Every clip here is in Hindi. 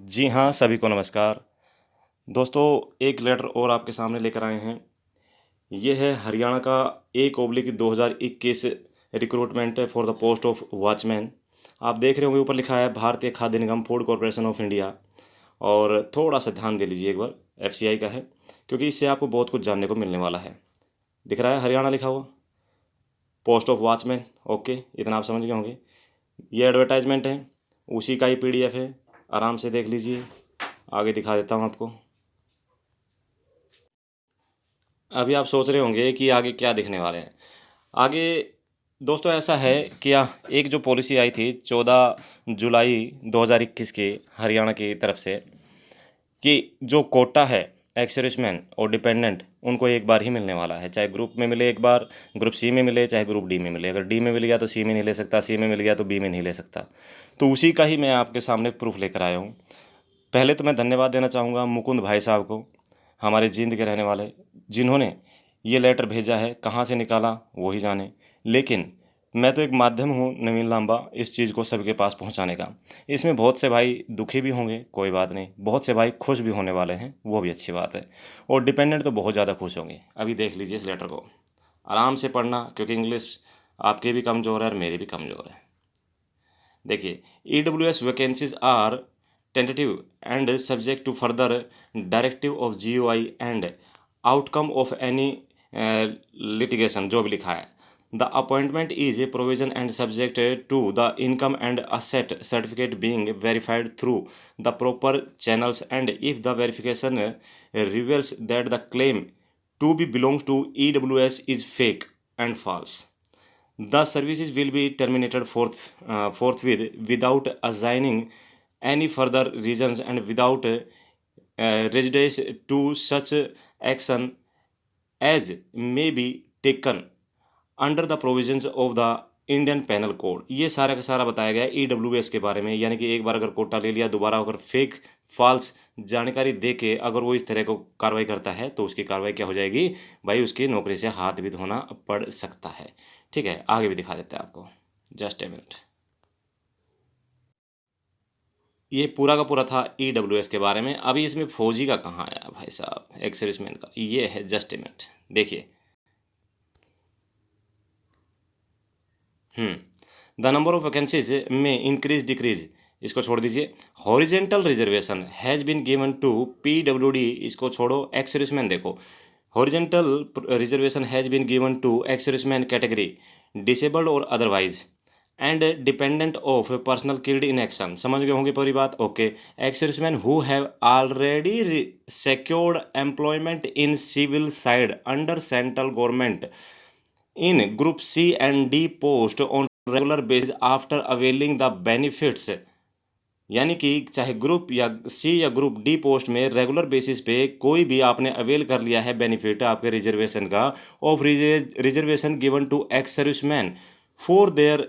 जी हाँ, सभी को नमस्कार। दोस्तों, एक लेटर और आपके सामने लेकर आए हैं। ये है हरियाणा का 1/2021 recruitment for the post of watchman. आप देख रहे होंगे ऊपर लिखा है भारतीय खाद्य निगम फूड कॉरपोरेशन ऑफ इंडिया। और थोड़ा सा ध्यान दे लीजिए एक बार, एफसीआई का है, क्योंकि इससे आपको बहुत कुछ जानने को मिलने वाला है। दिख रहा है हरियाणा लिखा हुआ, पोस्ट ऑफ वॉचमैन। ओके, इतना आप समझ गए होंगे। ये एडवर्टाइजमेंट है, उसी का ही पीडीएफ है, आराम से देख लीजिए। आगे दिखा देता हूँ आपको। अभी आप सोच रहे होंगे कि आगे क्या दिखने वाले हैं। आगे दोस्तों ऐसा है कि एक जो पॉलिसी आई थी 14 जुलाई 2021 के हरियाणा की तरफ से, कि जो कोटा है एक्स सर्विसमैन और डिपेंडेंट उनको एक बार ही मिलने वाला है। चाहे ग्रुप में मिले एक बार, ग्रुप सी में मिले, चाहे ग्रुप डी में मिले। अगर डी में मिल गया तो सी में नहीं ले सकता, सी में मिल गया तो बी में नहीं ले सकता। तो उसी का ही मैं आपके सामने प्रूफ लेकर आया हूँ। पहले तो मैं धन्यवाद देना चाहूँगा मुकुंद भाई साहब को, हमारे जींद के रहने वाले, जिन्होंने ये लेटर भेजा है। कहाँ से निकाला वो ही जाने, लेकिन मैं तो एक माध्यम हूँ नवीन लांबा, इस चीज़ को सबके पास पहुँचाने का। इसमें बहुत से भाई दुखी भी होंगे, कोई बात नहीं, बहुत से भाई खुश भी होने वाले हैं, वो भी अच्छी बात है। और डिपेंडेंट तो बहुत ज़्यादा खुश होंगे। अभी देख लीजिए इस लेटर को, आराम से पढ़ना, क्योंकि इंग्लिश आपके भी कमज़ोर है और मेरी भी कमज़ोर है। देखिए, EWS vacancies are tentative and subject to further directive of GOI and outcome of any litigation, जो भी लिखा है। The appointment is a provision and subject to the income and asset certificate being verified through the proper channels and if the verification reveals that the claim to be belongs to EWS is fake and false, the services will be terminated forthwith without assigning any further reasons and without prejudice to such action as may be taken under the provisions of the Indian panel code. ये सारा का सारा बताया गया है EWS के बारे में। यानी कि एक बार अगर कोटा ले लिया, दोबारा अगर फेक फॉल्स जानकारी दे के अगर वो इस तरह को कार्रवाई करता है तो उसकी कार्रवाई क्या हो जाएगी भाई, उसकी नौकरी से हाथ भी धोना पड़ सकता है। ठीक है, आगे भी दिखा देते हैं आपको, जस्ट ए मिनट। ये पूरा का पूरा था EWS के बारे में। अभी इसमें फौजी का कहाँ आया भाई साहब, एक्स सर्विसमैन का। ये है, जस्ट ए मिनट देखिए। द नंबर ऑफ वैकेंसीज में इंक्रीज डिक्रीज, इसको छोड़ दीजिए। Horizontal reservation has been given to PWD, इसको छोड़ो, एक्स सर्विसमैन देखो। Horizontal reservation has been given to ex serviceman category disabled और otherwise and dependent of personnel killed in action. समझ गए होंगे पूरी बात। Okay, ex serviceman who have already secured employment in civil side under central government in group C and D post on regular basis after availing the benefits। यानी कि चाहे ग्रुप या सी या ग्रुप डी पोस्ट में रेगुलर बेसिस पे कोई भी आपने अवेल कर लिया है बेनिफिट आपके रिजर्वेशन का, of reservation given to ex serviceman for their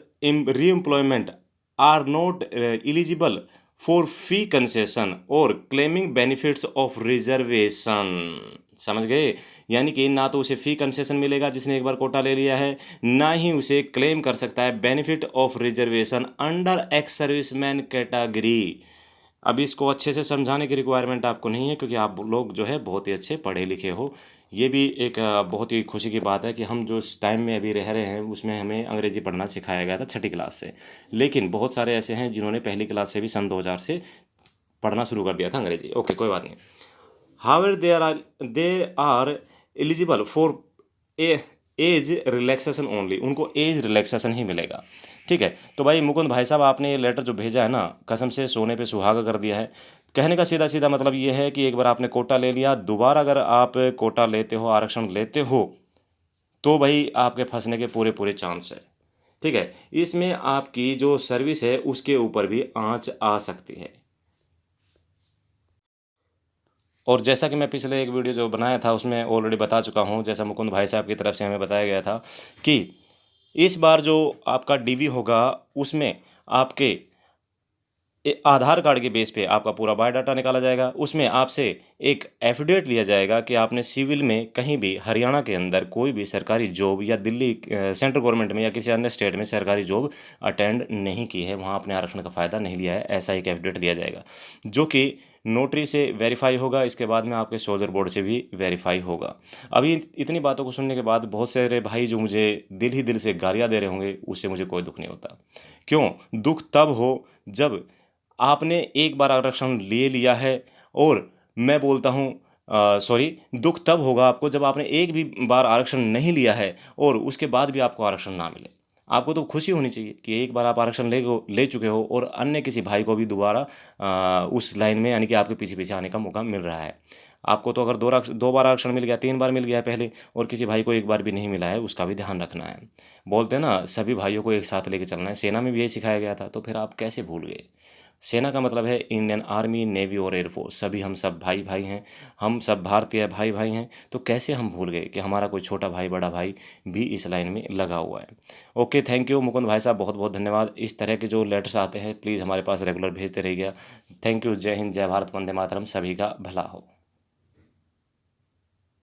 reemployment are not eligible for fee concession और क्लेमिंग बेनिफिट्स ऑफ रिजर्वेशन। समझ गए? यानी कि ना तो उसे फी कंसेशन मिलेगा जिसने एक बार कोटा ले लिया है, ना ही उसे क्लेम कर सकता है benefit of reservation under x serviceman category. अब इसको अच्छे से समझाने की रिक्वायरमेंट आपको नहीं है, क्योंकि आप लोग जो है बहुत ही अच्छे पढ़े लिखे हो। ये भी एक बहुत ही खुशी की बात है कि हम जो इस टाइम में अभी रह रहे हैं उसमें हमें अंग्रेजी पढ़ना सिखाया गया था 6ठी क्लास से, लेकिन बहुत सारे ऐसे हैं जिन्होंने पहली क्लास से भी सन 2000 से पढ़ना शुरू कर दिया था अंग्रेजी। ओके, कोई बात नहीं। However they are eligible for age relaxation only, उनको एज रिलैक्सेशन ही मिलेगा। ठीक है, तो भाई मुकुंद भाई साहब, आपने ये लेटर जो भेजा है ना, कसम से सोने पे सुहागा कर दिया है। कहने का सीधा सीधा मतलब ये है कि एक बार आपने कोटा ले लिया, दोबारा अगर आप कोटा लेते हो, आरक्षण लेते हो, तो भाई आपके फंसने के पूरे पूरे चांस है। ठीक है, इसमें आपकी जो सर्विस है उसके ऊपर भी आंच आ सकती है। और जैसा कि मैं पिछले एक वीडियो जो बनाया था उसमें ऑलरेडी बता चुका हूँ, जैसा मुकुंद भाई साहब की तरफ से हमें बताया गया था कि इस बार जो आपका DV होगा उसमें आपके आधार कार्ड के बेस पे आपका पूरा बायोडाटा निकाला जाएगा। उसमें आपसे एक एफिडेविट लिया जाएगा कि आपने सिविल में कहीं भी हरियाणा के अंदर कोई भी सरकारी जॉब या दिल्ली सेंट्रल गवर्नमेंट में या किसी अन्य स्टेट में सरकारी जॉब अटेंड नहीं की है, वहाँ अपने आरक्षण का फ़ायदा नहीं लिया है, ऐसा एक एफिडेविट दिया जाएगा, जो कि नोटरी से वेरीफाई होगा। इसके बाद में आपके सोल्जर बोर्ड से भी वेरीफाई होगा। अभी इतनी बातों को सुनने के बाद बहुत सारे भाई जो मुझे दिल ही दिल से गालियाँ दे रहे होंगे, उससे मुझे कोई दुख नहीं होता। क्यों? दुख तब हो जब आपने एक बार आरक्षण ले लिया है, और मैं बोलता हूँ सॉरी, दुख तब होगा आपको जब आपने एक भी बार आरक्षण नहीं लिया है और उसके बाद भी आपको आरक्षण ना मिले। आपको तो खुशी होनी चाहिए कि एक बार आप आरक्षण ले चुके हो और अन्य किसी भाई को भी दोबारा उस लाइन में यानी कि आपके पीछे पीछे आने का मौका मिल रहा है। आपको तो अगर दो बार आरक्षण मिल गया, 3 बार मिल गया पहले, और किसी भाई को एक बार भी नहीं मिला है, उसका भी ध्यान रखना है। बोलते हैं ना, सभी भाइयों को एक साथ लेके चलना है। सेना में भी यही सिखाया गया था, तो फिर आप कैसे भूल गए? सेना का मतलब है इंडियन आर्मी, नेवी और एयरफोर्स, सभी हम सब भाई भाई हैं, हम सब भारतीय भाई भाई हैं। तो कैसे हम भूल गए कि हमारा कोई छोटा भाई बड़ा भाई भी इस लाइन में लगा हुआ है। ओके, थैंक यू मुकुंद भाई साहब, बहुत बहुत धन्यवाद। इस तरह के जो लेटर्स आते हैं प्लीज़ हमारे पास रेगुलर भेजते रहिएगा। Thank you. जय हिंद, जय भारत, वंदे मातरम। सभी का भला हो।